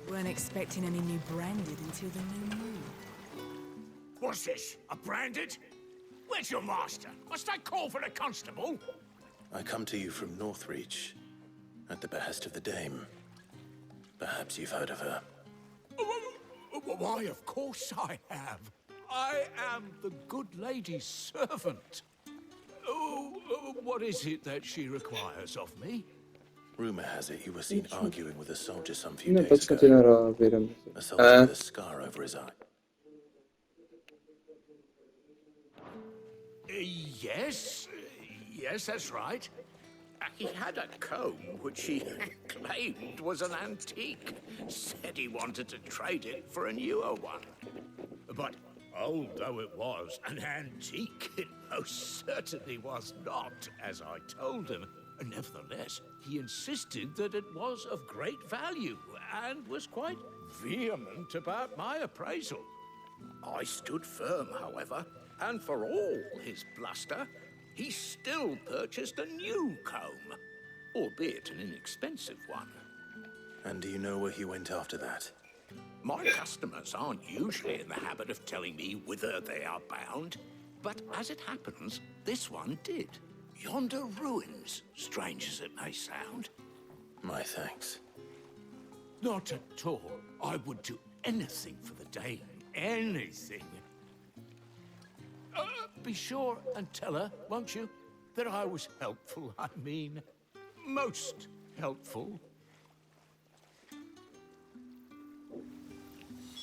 Weren't expecting any new branded until the new moon. What's this? A branded? Where's your master? Must I call for the constable? I come to you from Northreach, at the behest of the Dame. Perhaps you've heard of her. Why, of course I have. I am the good lady's servant. What is it that she requires of me? Rumor has it you were seen arguing with a soldier some few Não days podes ago. continuar a ver a música. A soldier with a scar over his eye. Yes, that's right. He had a comb which he claimed was an antique. Said he wanted to trade it for a newer one. But old though it was, an antique it most certainly was not, as I told him. Nevertheless, he insisted that it was of great value and was quite vehement about my appraisal. I stood firm, however, and for all his bluster, he still purchased a new comb, albeit an inexpensive one. And do you know where he went after that? My customers aren't usually in the habit of telling me whither they are bound, but as it happens, this one did. Yonder ruins, strange as it may sound. My thanks. Not at all. I would do anything for the Dame. Anything. Be sure and tell her, won't you, that I was helpful. I mean, most helpful.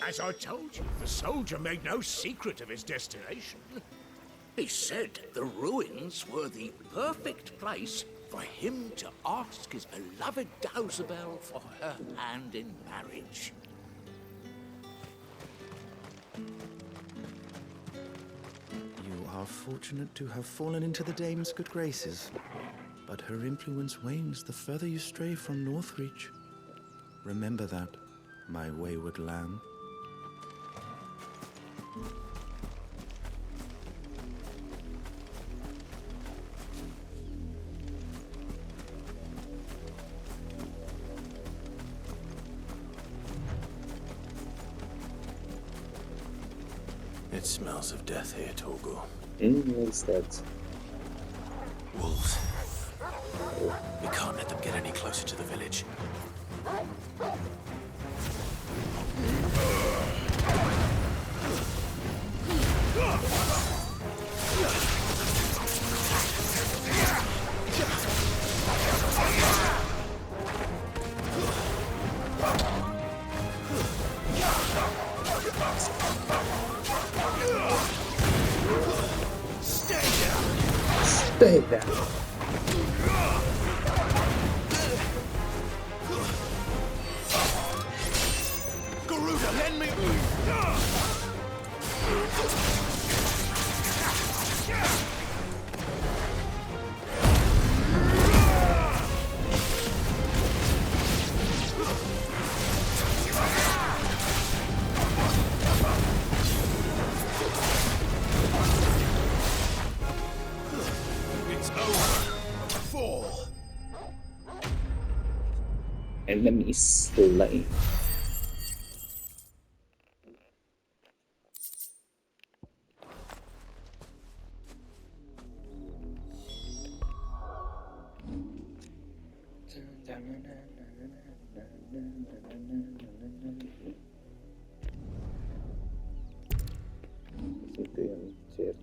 As I told you, the soldier made no secret of his destination. He said the ruins were the perfect place for him to ask his beloved Dausabel for her hand in marriage. You are fortunate to have fallen into the Dame's good graces, but her influence wanes the further you stray from Northreach. Remember that, my wayward lamb. It smells of death here, Torgor. What's that? Wolves. We can't let them get any closer to the village. Stay there. Garuda, lend me... It's over. Fall. Enemy slain.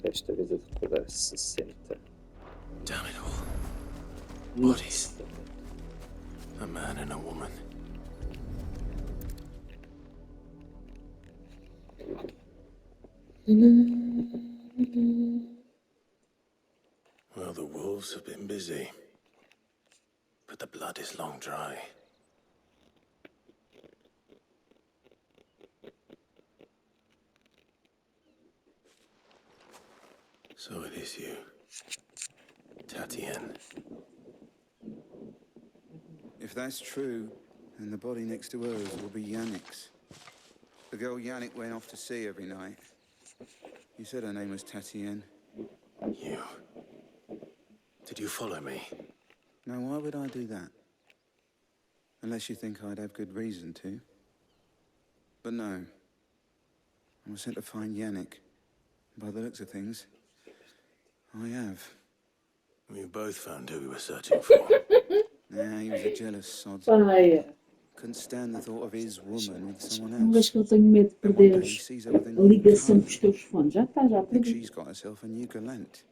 Desta vez a dificuldade 60. Damn it all. Bodies. A man and a woman. Well, the wolves have been busy. But the blood is long dry. So it is you, Tatienne. If that's true, then the body next to hers will be Yannick's. The girl Yannick went off to sea every night. You said her name was Tatienne. You. Did you follow me? Now, why would I do that? Unless you think I'd have good reason to. But no. I was sent to find Yannick. By the looks of things, I have. We both found who we were searching for. Nah, he was a jealous sod. Pai, Couldn't stand the thought of his woman with someone não vejo else. que eu tenho medo de Then one perder day he sees her with a a new ligação com os comb. teus fones. Já está, já Thinks perdi. she's got herself a new gallant.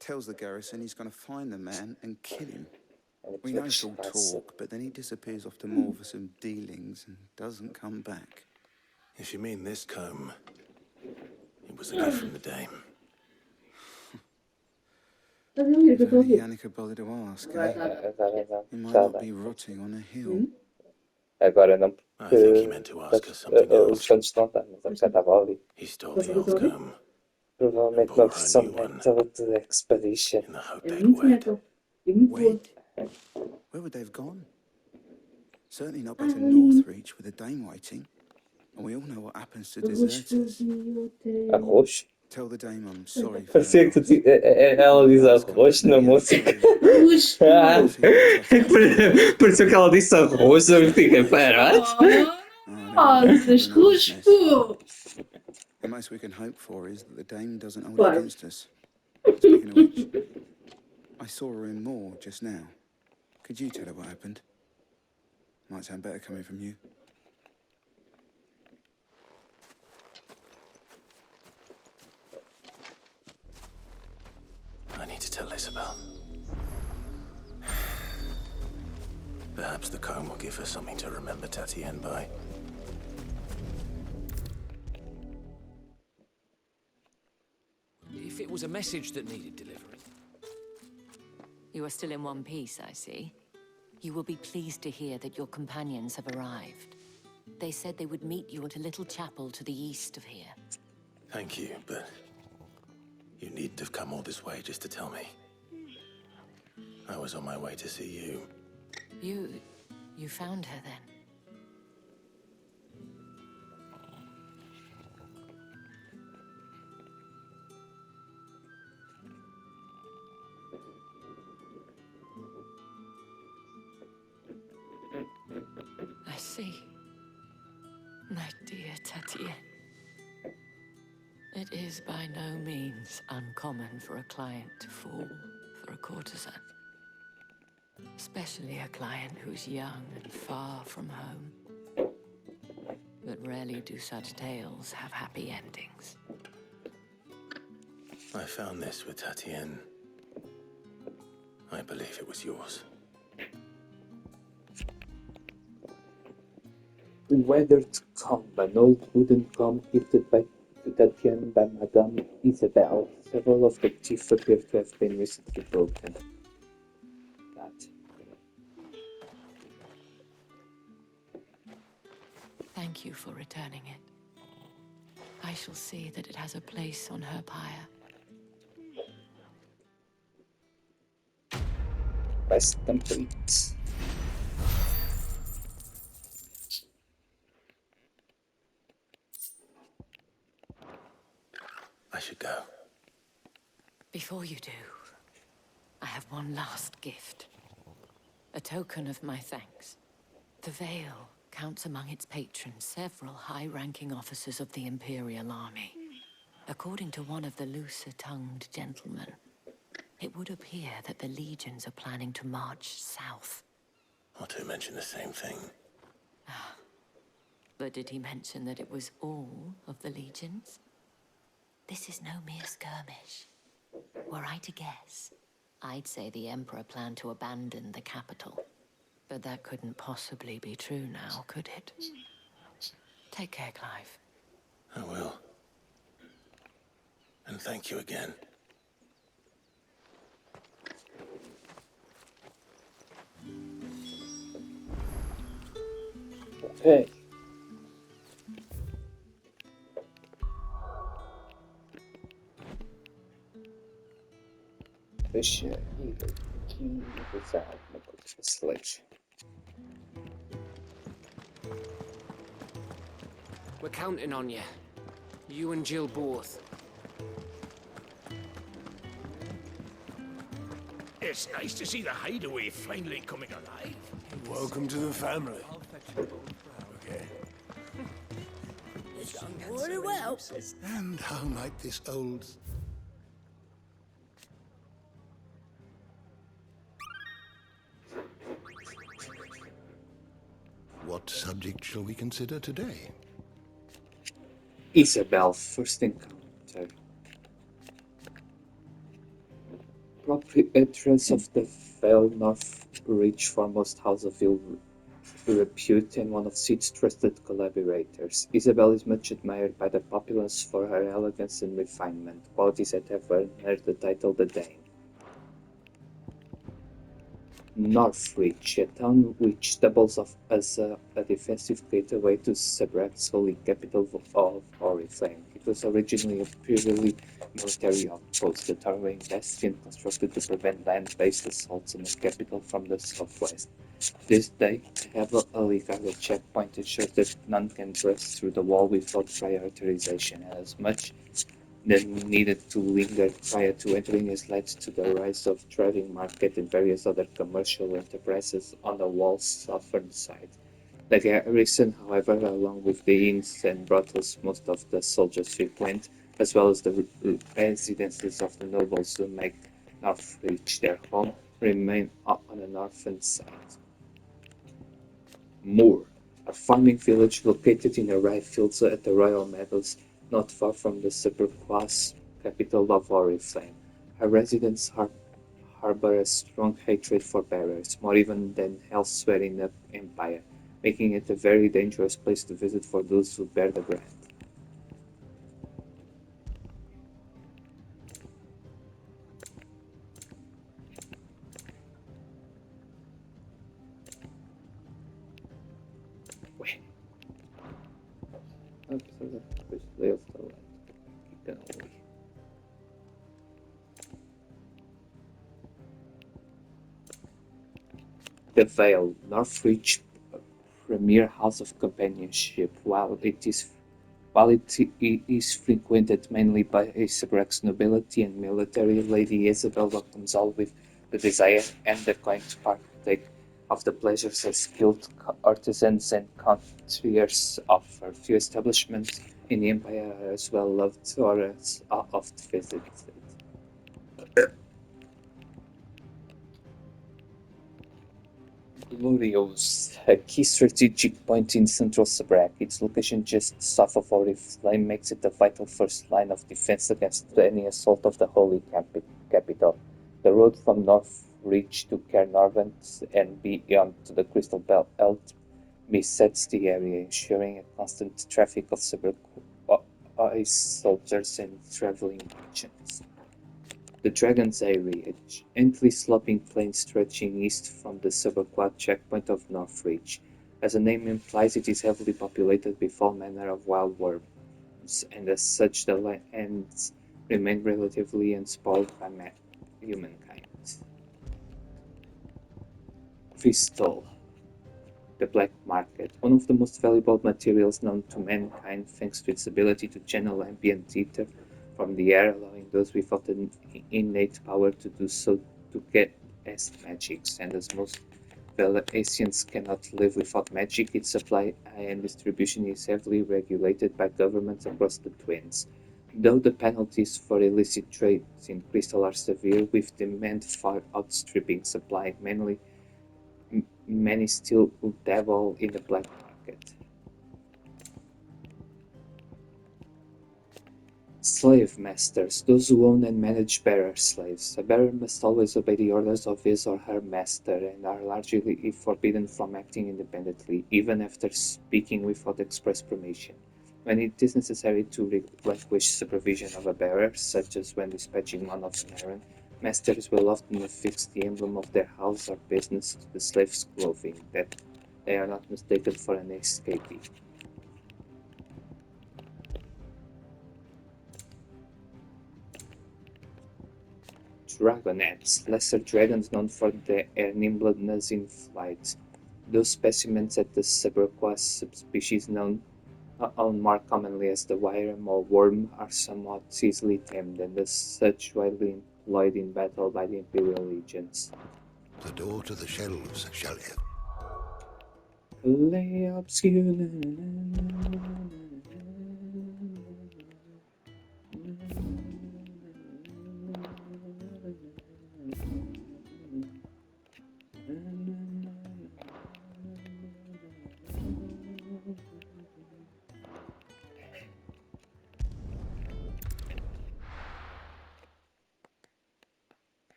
Tells the garrison he's going to find the man and kill him. We know it's all talk, but then he disappears off to Moor for some dealings and doesn't come back. If you mean this comb, it was a gift from the dame. Estás a ouvir o que eu If estou a only ouvir? Yannick had bothered to ask, Vai, eh? vai, vai. He might Já not dá. be rotting on a hill. Agora não, I porque think he meant to ask us something os else. santos não estão, mas a pessoa estava ali. He stole the old comb Provavelmente uma versão metal de Expedition. in the hope É they'd muito wed. metal. É muito boa. Wed? Where would they have gone? Certainly not back to Northreach with a dame waiting. And we all know what happens to Arroz deserters. fuzil até... Arroz? Tell the dame I'm sorry for Parecia que her loss. ela diz arroz na música. Arroz Ah, fuzil. pareceu que ela disse arroz, eu fiquei, pera. Rosas, ruspo. The most we can hope for is that the dame doesn't hold Claro. it against us. Speaking of which, I saw her in Moor just now. Could you tell her what happened? Might sound better coming from you. I need to tell Isabel. Perhaps the comb will give her something to remember Tatienne by. If it was a message that needed delivering. You are still in one piece, I see. You will be pleased to hear that your companions have arrived. They said they would meet you at a little chapel to the east of here. Thank you, but you needn't have come all this way just to tell me. I was on my way to see you. You found her then? I see. My dear Tatienne. It is by no means uncommon for a client to fall for a courtesan. Especially a client who's young and far from home. But rarely do such tales have happy endings. I found this with Tatienne. I believe it was yours. Weathered comb, an old wooden comb gifted by Tatienne by Madame Isabelle. Several of the teeth appear to have been recently broken. That. Thank you for returning it. I shall see that it has a place on her pyre. Quest complete. I should go. Before you do, I have one last gift. A token of my thanks. The Vale counts among its patrons several high-ranking officers of the Imperial Army. According to one of the looser-tongued gentlemen, it would appear that the legions are planning to march south. Not to mention the same thing. But did he mention that it was all of the legions? This is no mere skirmish. Were I to guess, I'd say the Emperor planned to abandon the capital. But that couldn't possibly be true now, could it? Take care, Clive. I will. And thank you again. Okay. Deixa ir aqui e usar alguma coisa selection. We're counting on you. You and Jill both. It's nice to see the hideaway finally coming alive. Welcome to the family. Okay. Very well. And how might this old... What subject shall we consider today? Isabel, first encounter. Proprietress of the Vale Northridge, foremost house of ill repute and one of Sid's trusted collaborators. Isabel is much admired by the populace for her elegance and refinement, qualities that have earned her the title the Dame. Northridge, a town which doubles as a defensive gateway to Sabrak's holy capital of Oriflame. It was originally a purely military outpost, a towering bastion constructed to prevent land-based assaults on the capital from the southwest. This day, a heavily guarded checkpoint ensures that none can burst through the wall without prior authorization, and as much then needed to linger prior to entering has led to the rise of thriving market and various other commercial enterprises on the wall's southern side. The garrison, however, along with the inns and brothels most of the soldiers frequent, as well as the residences of the nobles who make Northridge their home, remain on the northern side. Moor, a farming village located in the rye fields at the Royal Meadows, not far from the Suburquas capital of Oriflame. Her residents harbor a strong hatred for bearers, more even than elsewhere in the Empire, making it a very dangerous place to visit for those who bear the brand. The Vale, Northridge premier house of companionship, while it is frequented mainly by Sabrak's nobility and military, Lady Isabel welcomes all with the desire and the coin to partake of the pleasures as skilled artisans and courtiers offer. Few establishments in the empire are as well loved or as oft visited. Glorios, a key strategic point in central Sabrak. Its location just south of Oriflame makes it a vital first line of defense against any assault of the Holy Capital. The road from Northridge to Caernarvon and beyond to the Crystal Belt besets the area, ensuring a constant traffic of Sabrak soldiers and traveling merchants. The Dragon's Eyrie, a gently sloping plain stretching east from the Suburquat checkpoint of Northridge. As the name implies, it is heavily populated with all manner of wild worms, and as such the lands remain relatively unspoiled by humankind. Crystal, the black market, one of the most valuable materials known to mankind thanks to its ability to channel ambient ether from the air, allowing those without an innate power to do so to get as magics, and as most Valacians cannot live without magic, its supply and distribution is heavily regulated by governments across the Twins. Though the penalties for illicit trades in crystal are severe, with demand far outstripping supply, many still dabble in the black market. Slave masters, those who own and manage bearer slaves. A bearer must always obey the orders of his or her master and are largely forbidden from acting independently, even after speaking without express permission. When it is necessary to relinquish supervision of a bearer, such as when dispatching one of an errand, masters will often affix the emblem of their house or business to the slave's clothing, that they are not mistaken for an escapee. Dragonets, lesser dragons known for their nimbleness in flight. Those specimens at the Suburquas subspecies known more commonly as the Wyrm or Worm are somewhat easily tamed and as such widely light in battle by the Imperial legions. The door to the shelves shall ever. Lay obscure.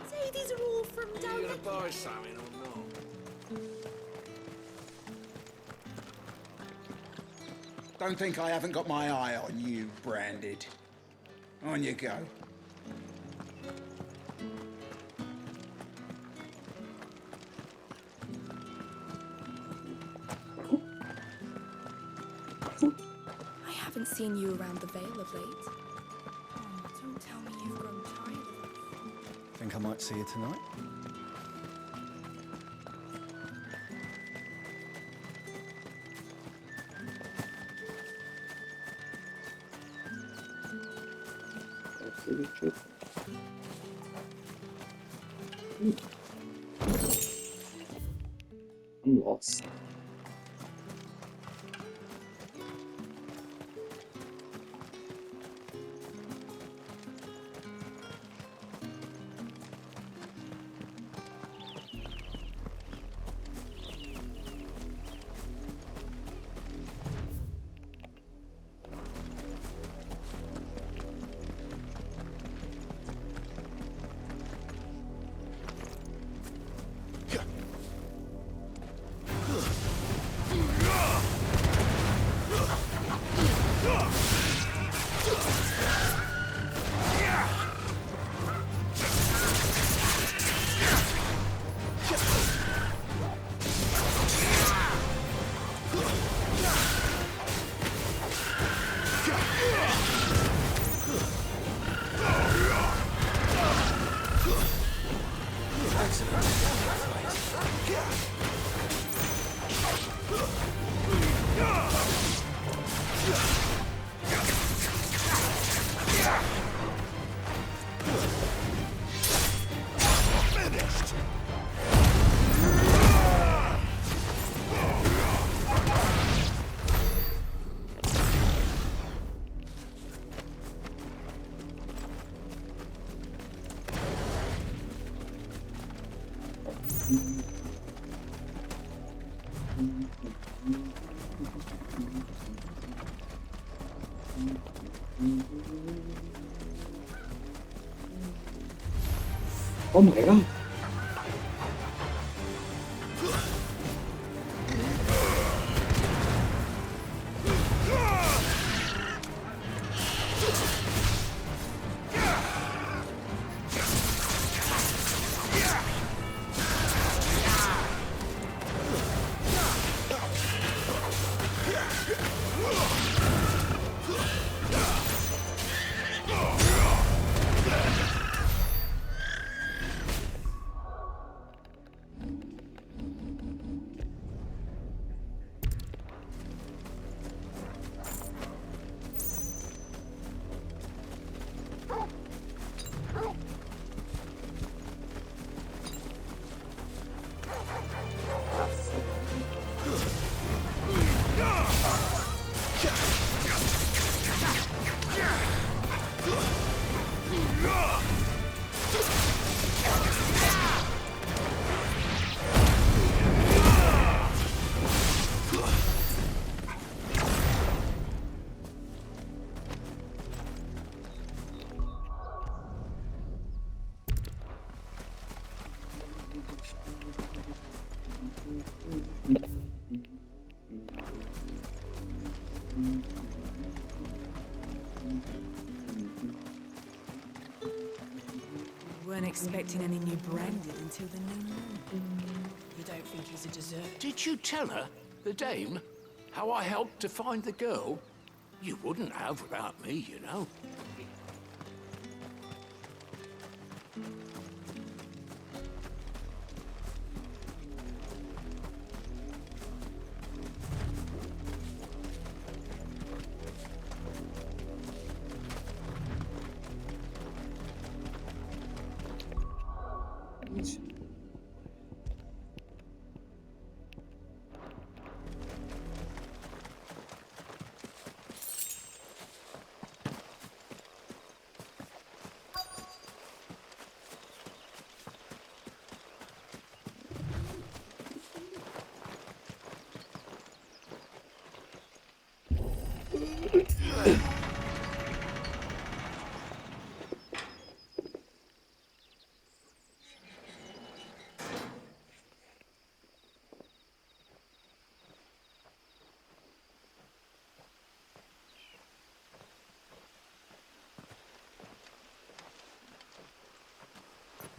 Say these are all from Are down you going to buy something or not? Don't think I haven't got my eye on you, Branded. On you go. I haven't seen you around the Vale of late. Oh, don't tell me you've grown tired of us. Think I might see you tonight? Absolutely true. I'm lost. Oh my god. Weren't expecting any new branded until the new moon. You don't think he's a deserter? Did you tell her, the dame, how I helped to find the girl? You wouldn't have without me, you know.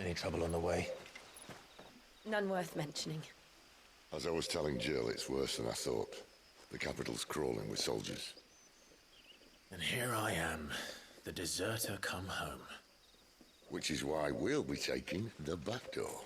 Any trouble on the way? None worth mentioning. As I was telling Jill, it's worse than I thought. The capital's crawling with soldiers. And here I am, the deserter come home. Which is why we'll be taking the back door.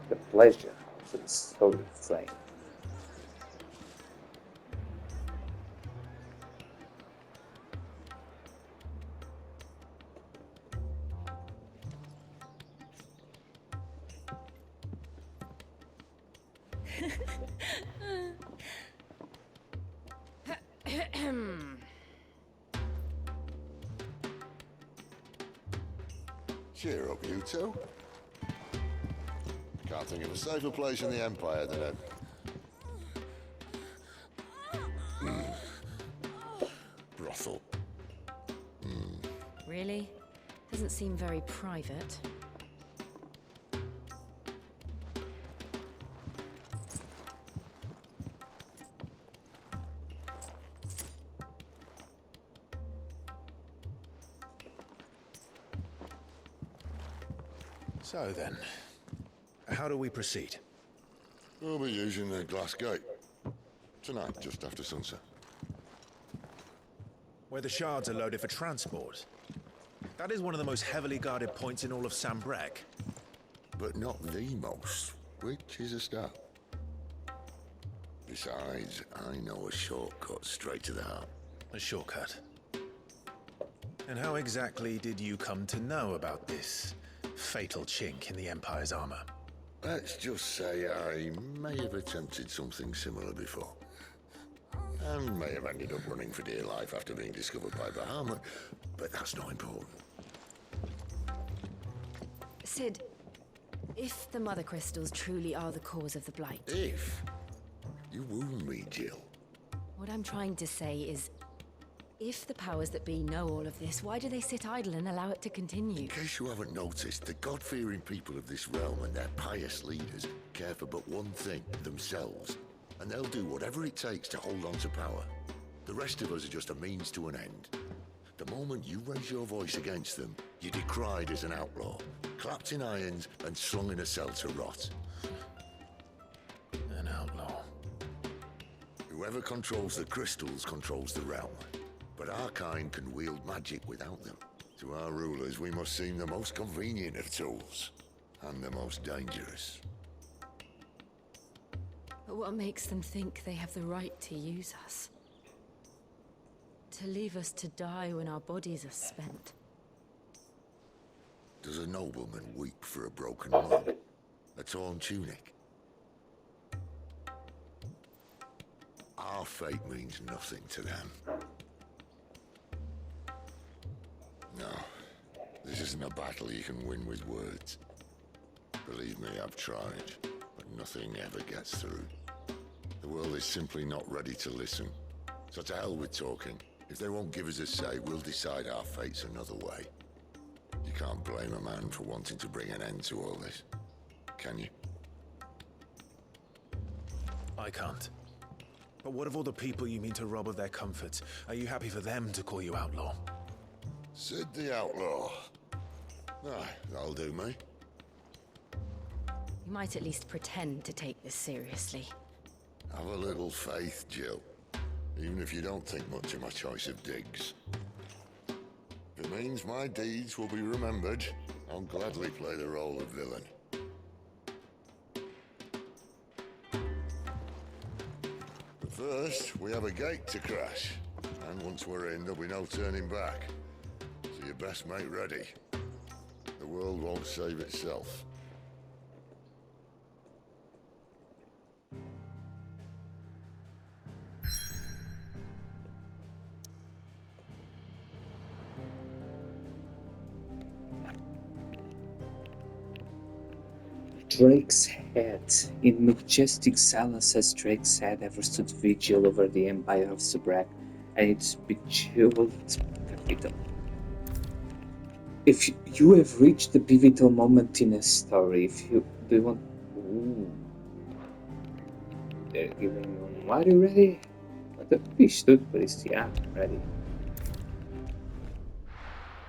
The pleasure of its holy flame. Cheer up, you two. Can't think of a safer place in the Empire than a... brothel. Really? Doesn't seem very private. So then, how do we proceed? We'll be using the glass gate. Tonight, just after sunset. Where the shards are loaded for transport. That is one of the most heavily guarded points in all of Sambrek. But not the most, which is a start. Besides, I know a shortcut straight to the heart. A shortcut. And how exactly did you come to know about this fatal chink in the Empire's armor? Let's just say I may have attempted something similar before. And may have ended up running for dear life after being discovered by Bahamut, but that's not important. Sid, if the Mother Crystals truly are the cause of the Blight... If? You wound me, Jill. What I'm trying to say is, if the powers that be know all of this, why do they sit idle and allow it to continue? In case you haven't noticed, the God-fearing people of this realm and their pious leaders care for but one thing, themselves. And they'll do whatever it takes to hold on to power. The rest of us are just a means to an end. The moment you raise your voice against them, you're decried as an outlaw, clapped in irons and slung in a cell to rot. An outlaw. Whoever controls the crystals controls the realm. But our kind can wield magic without them. To our rulers, we must seem the most convenient of tools, and the most dangerous. But what makes them think they have the right to use us? To leave us to die when our bodies are spent? Does a nobleman weep for a broken leg? A torn tunic? Our fate means nothing to them. No, this isn't a battle you can win with words. Believe me, I've tried, but nothing ever gets through. The world is simply not ready to listen. So to hell with talking. If they won't give us a say, we'll decide our fates another way. You can't blame a man for wanting to bring an end to all this, can you? I can't. But what of all the people you mean to rob of their comforts? Are you happy for them to call you outlaw? Sid the Outlaw. Aye, that'll do me. You might at least pretend to take this seriously. Have a little faith, Jill. Even if you don't think much of my choice of digs. If it means my deeds will be remembered, I'll gladly play the role of villain. First, we have a gate to crash. And once we're in, there'll be no turning back. So you best make ready. The world won't save itself. Drake's Head. In majestic silence has Drake's Head ever stood vigil over the empire of Sabrak and its bejeweled capital. If you have reached the pivotal moment in a story, if you do you want, ooh, they're giving you. Are you ready? What the fish, dude? But it's yeah, I'm ready.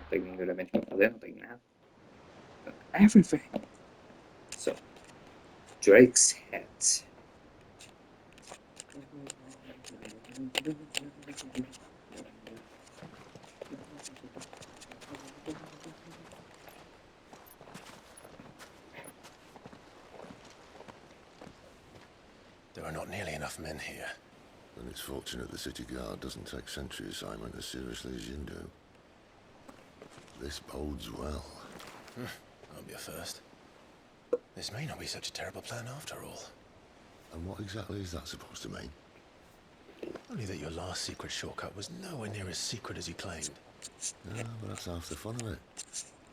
No tengo ningún elemento de poder, no tengo nada. Everything. So, Drake's Head. There are not nearly enough men here. And it's fortunate the city guard doesn't take sentry assignment as seriously as you do. This bodes well. That'll be a first. This may not be such a terrible plan after all. And what exactly is that supposed to mean? Only that your last secret shortcut was nowhere near as secret as you claimed. Yeah, but that's half the fun of it.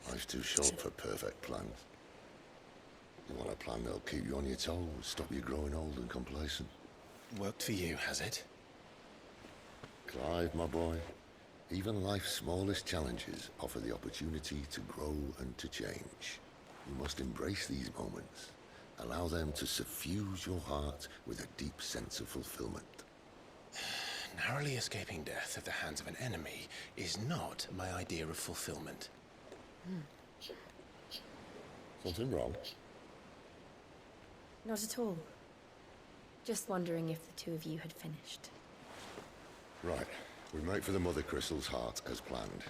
Life's too short for perfect plans. You want a plan that'll keep you on your toes, stop you growing old and complacent. Worked for you, has it? Clive, my boy, even life's smallest challenges offer the opportunity to grow and to change. You must embrace these moments. Allow them to suffuse your heart with a deep sense of fulfillment. Narrowly escaping death at the hands of an enemy is not my idea of fulfillment. Something wrong? Not at all. Just wondering if the two of you had finished. Right. We make for the Mother Crystal's heart as planned.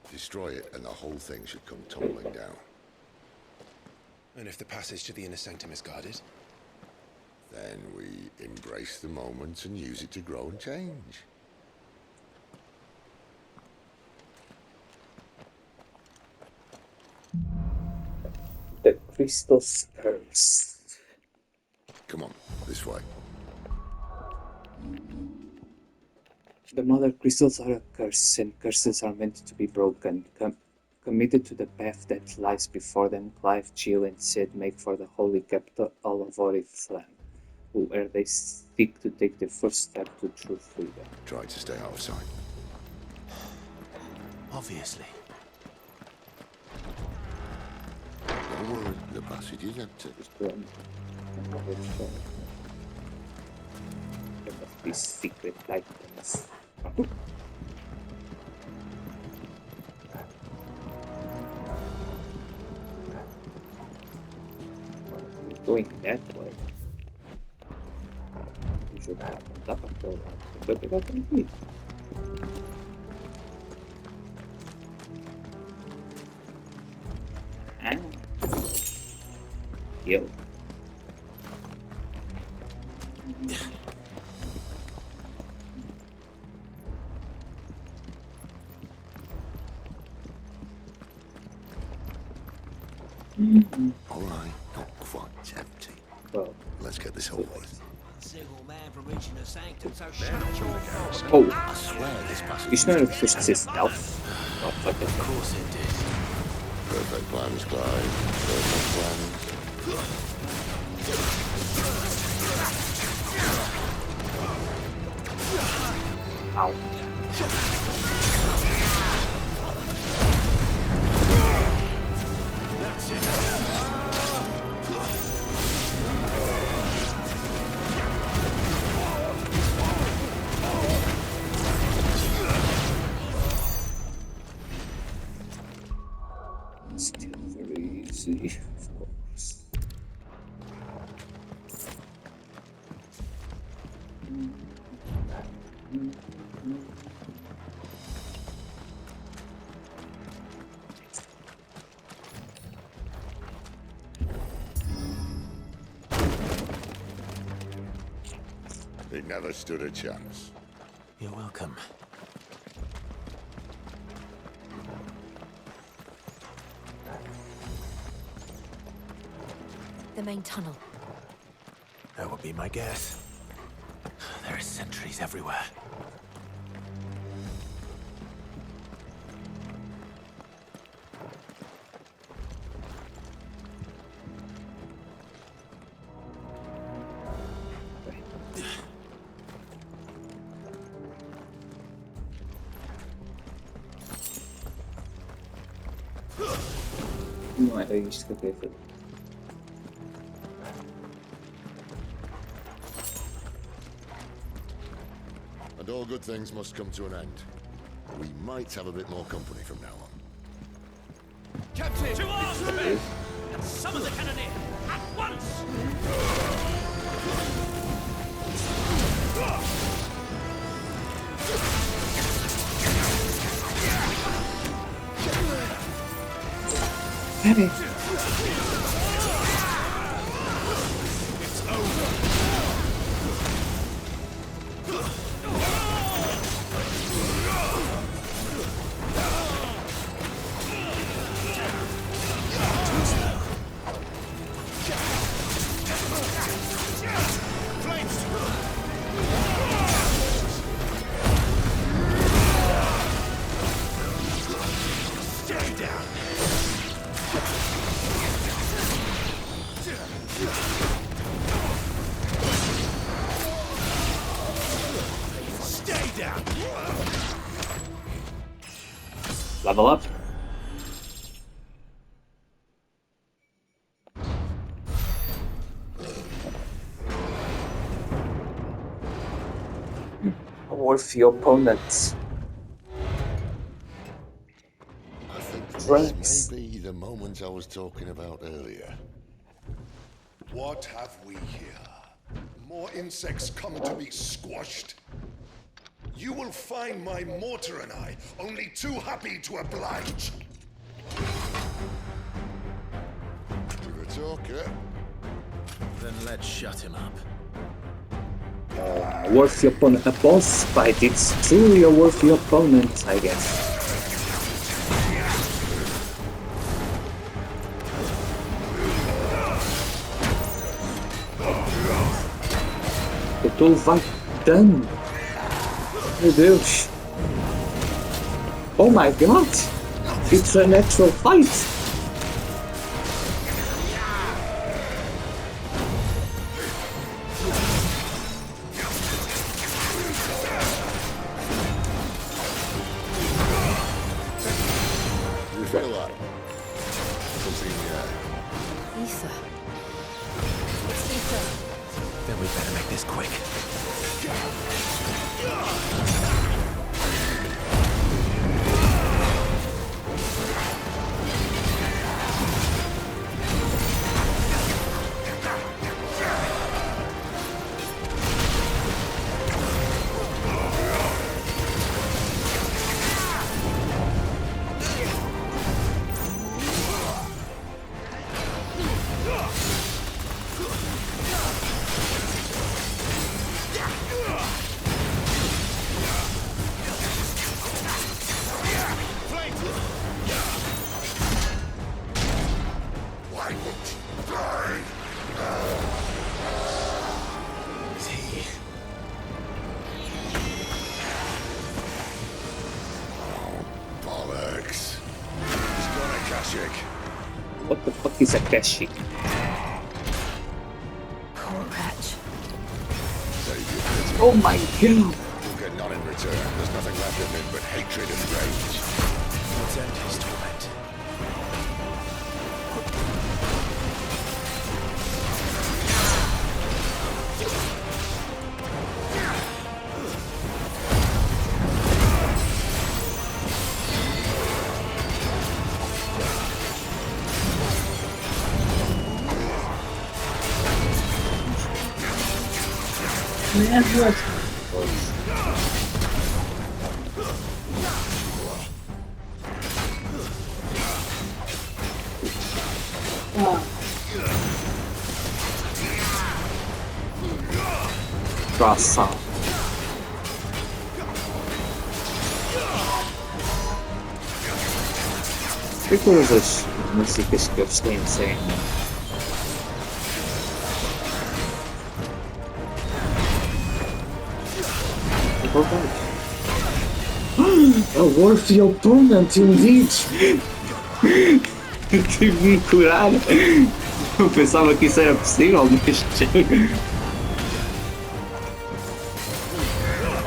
Destroy it and the whole thing should come tumbling down. And if the passage to the inner sanctum is guarded? Then we embrace the moment and use it to grow and change. The Crystal's Curse. Come on, this way. The Mother Crystals are a curse, and curses are meant to be broken. Committed to the path that lies before them, Clive, Jill, and Sid make for the holy capital of Oriflamme, where they seek to take the first step to true freedom. Try to stay out of sight. Obviously. Don't worry, the passage is empty. There must be secret items. Going that way. You should have up until but they got complete. Yo. All right, not quite empty. Well, let's get this over with. Single man from reaching the sanctum, so oh, I swear this passage. you should have pushed this stealth. Oh, fuck it. Of course it did. Perfect plans, Clive. Perfect plans. Ow. That's it. Still very easy, of course. It never stood a chance. You're welcome. The main tunnel. That would be my guess. There are sentries everywhere. Não era isto que eu queria fazer. And all good things must come to an end. We might have a bit more company from now on. Captain! To arms, men! And summon the cannoneer! At once! Hey. Level up. Worth your opponents. I think Drugs. this may be the moment I was talking about earlier. What have we here? More insects coming to be squashed? You will find my mortar and I only too happy to oblige. You're a talker. Then let's shut him up. Worth your opponent. A boss fight. It's truly a worth your opponent, I guess. Eu tô vagando. Meu Deus. Oh my god. It's an actual fight. You feel that? Something, Ether. It's ether. Then we better make this quick. Why won't you die? Is he? bollocks. He's got a Kashyyyk. What the fuck is a Kashyyyk? Poor wretch. Save your pity. Oh my god. You'll get none in return. There's nothing left of him but hatred and rage. Let's end his torment. Nervos. Ah. Nossa. Que coisas músicas que eles têm sem. A Worthy Opponent, indeed! Tive de me curar. Eu pensava que isso era possível, mas.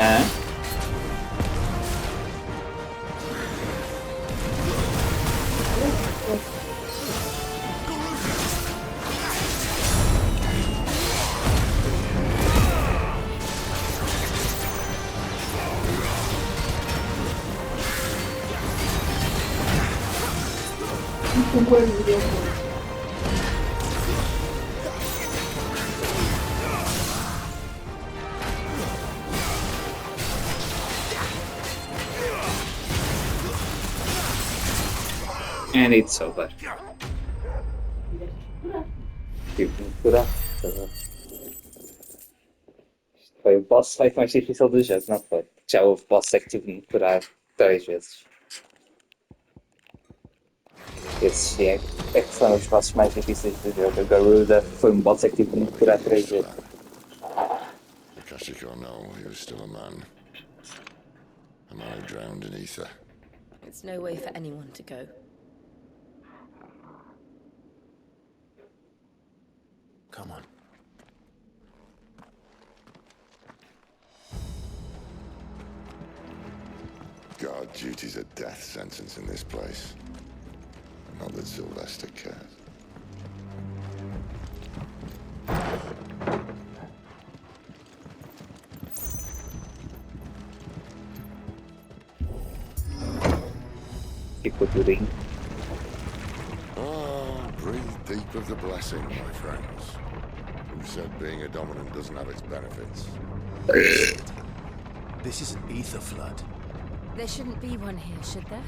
Hã? And it's over. Tive de me curar. Isto foi o boss fight mais difícil do jogo, não foi? Já houve boss que tive de me curar 3 vezes. Esses é que são os bosses mais difíceis do jogo. A Garuda foi um boss que tive de me curar 3 vezes. Akashic or no, he was still a man. A man who drowned in ether. It's no way for anyone to go. Come on. Guard duty's a death sentence in this place. Not that Sylvester cares. Breathe deep of the blessing, my friends. Who said being a dominant doesn't have its benefits? This is an ether flood. There shouldn't be one here, should there?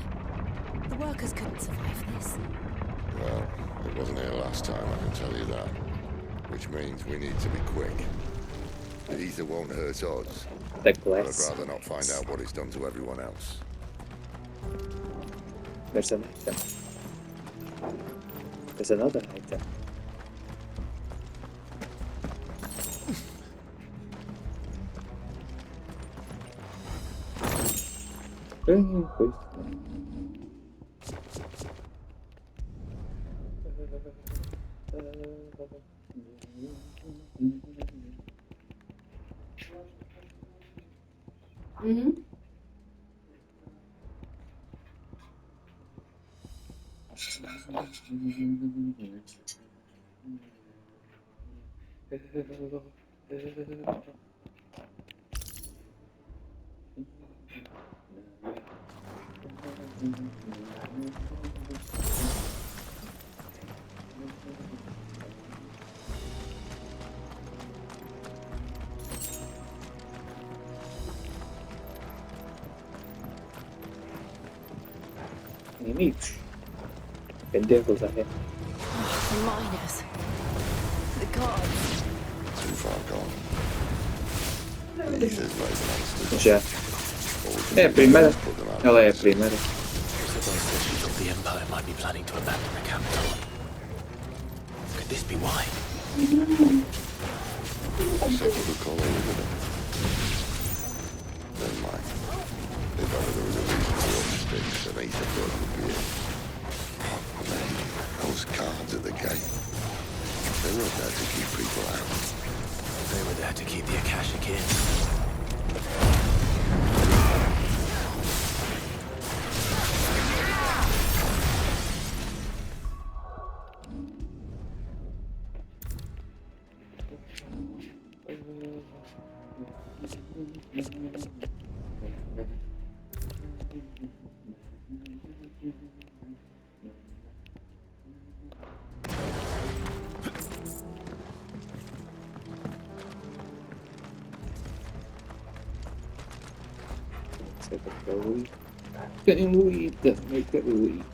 The workers couldn't survive this. Well, it wasn't here last time, I can tell you that. Which means we need to be quick. The ether won't hurt us. But I'd rather not find out what it's done to everyone else. There's an item. There's another item. Inimigos. Pendejos ahead. The miners. The gods. Too far gone. The ether's laid monsters. Já. É a primeira. Ela é a primeira. The Empire might be planning to abandon the capital. Could this be why? Settle the colony with it. Never mind. If ever there was a reason to open sticks, an ether flood would be it. And then, those guards at the gate. They weren't there to keep people out. They were there to keep the Akashic in. Getting weed, definitely get weed.